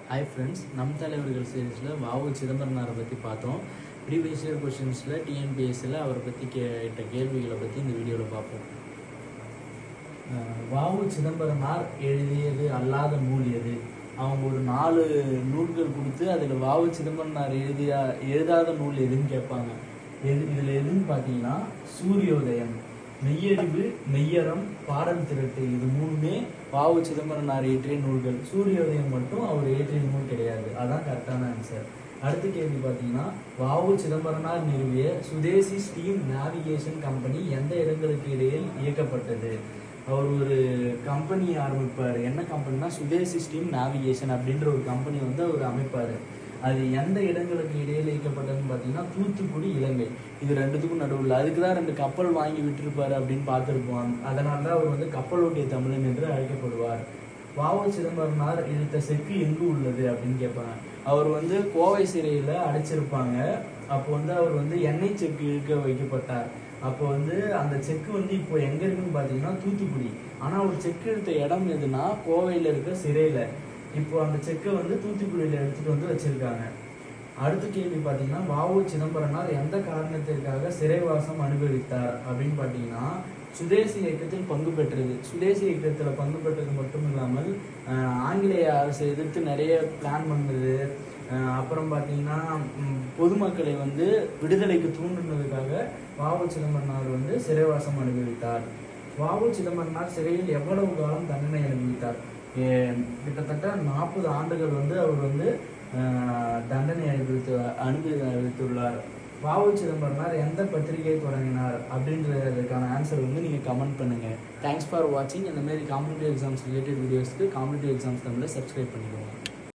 Hi friends, நம் தலைவர்கள் சீரீஸில் வாவு சிதம்பரனாரை பற்றி பார்த்தோம். ப்ரீவியஸ் இயர் கொஷின்ஸில் டிஎன்பிஎஸ்சியில் அவரை பற்றி கேட்ட கேள்விகளை பற்றி இந்த வீடியோவில் பார்ப்போம். வாவு சிதம்பரனார் எழுதியது அல்லாத நூல் எது? அவங்க ஒரு 4 நூல்கள் கொடுத்து அதில் வாவு சிதம்பரனார் எழுதாத நூல் எதுன்னு கேட்பாங்க. இதில் எதுன்னு பார்த்தீங்கன்னா சூரியோதயம், மெய்யறிவு, மெய்யறம், பாடல் திரட்டு, இது 3மே வாவு சிதம்பரனார் இயற்றிய நூல்கள். சூரியோதயம் மட்டும் அவர் இயற்றிய நூல் கிடையாது. அதான் கரெக்டான ஆன்சர். அடுத்த கேள்வி பார்த்தீங்கன்னா, வாவு சிதம்பரனார் நிறுவிய சுதேசி ஸ்டீம் நேவிகேஷன் கம்பெனி எந்த இடங்களுக்கு இடையில் இயக்கப்பட்டது? அவர் ஒரு கம்பெனி ஆரம்பிப்பார். என்ன கம்பெனினா சுதேசி ஸ்டீம் நேவிகேஷன் அப்படின்ற ஒரு கம்பெனி அவர் அமைப்பார். அது எந்த இடங்களுக்கு இடையில இயக்கப்பட்டதுன்னு பார்த்தீங்கன்னா தூத்துக்குடி, இலங்கை, இது 2த்துக்கும் நடுவில். அதுக்கு தான் 2 கப்பல் வாங்கி விட்டுருப்பாரு அப்படின்னு பார்த்துருப்போம். அதனால தான் அவர் கப்பல் ஓட்டிய தமிழன் என்று அழைக்கப்படுவார். வாவு சிதம்பரனார் இழுத்த செக்கு எங்கு உள்ளது அப்படின்னு கேட்பாங்க. அவர் கோவை சிறையில் அடைச்சிருப்பாங்க. அப்போ அவர் எண்ணெய் செக்கு இழுக்க வைக்கப்பட்டார். அப்போ அந்த செக்கு இப்போ எங்க இருக்குன்னு பார்த்தீங்கன்னா தூத்துக்குடி. ஆனால் அவர் செக்கு இழுத்த இடம் எதுனா கோவையில் இருக்க சிறையில். இப்போ அந்த செக்கை தூத்துக்குடியில் எடுத்துட்டு வச்சிருக்காங்க. அடுத்த கேள்வி பார்த்தீங்கன்னா, வாவு சிதம்பரனார் எந்த காரணத்திற்காக சிறைவாசம் அனுபவித்தார் அப்படின்னு பார்த்தீங்கன்னா சுதேசி இயக்கத்தில் பங்கு பெற்றது. சுதேசி இயக்கத்தில் பங்கு பெற்றது மட்டும் இல்லாமல் ஆங்கிலேய அரசை எதிர்த்து நிறைய பிளான் பண்ணுறது, அப்புறம் பார்த்தீங்கன்னா பொதுமக்களை விடுதலைக்கு தூண்டுனதுக்காக வாவு சிதம்பரனார் சிறைவாசம் அனுபவித்தார். வாவு சிதம்பரனார் சிறையில் எவ்வளவு காலம் தண்டனை அனுபவித்தார்? கிட்டத்தட்ட 40 ஆண்டுகள் அவர் தண்டனை அனுபவித்துள்ளார். வாவு சிதம்பரனார் எந்த பத்திரிகையை தொடங்கினார் அப்படின்றதுக்கான ஆன்சர் நீங்கள் கமெண்ட் பண்ணுங்கள். தேங்க்ஸ் ஃபார் வாட்சிங். இந்த மாதிரி காம்படிட்டிவ் எக்ஸாம்ஸ் ரிலேட்டட் வீடியோஸ்க்கு காம்படிட்டிவ் எக்ஸாம்ஸ் தமிழில் சப்ஸ்கிரைப் பண்ணிக்கோங்க.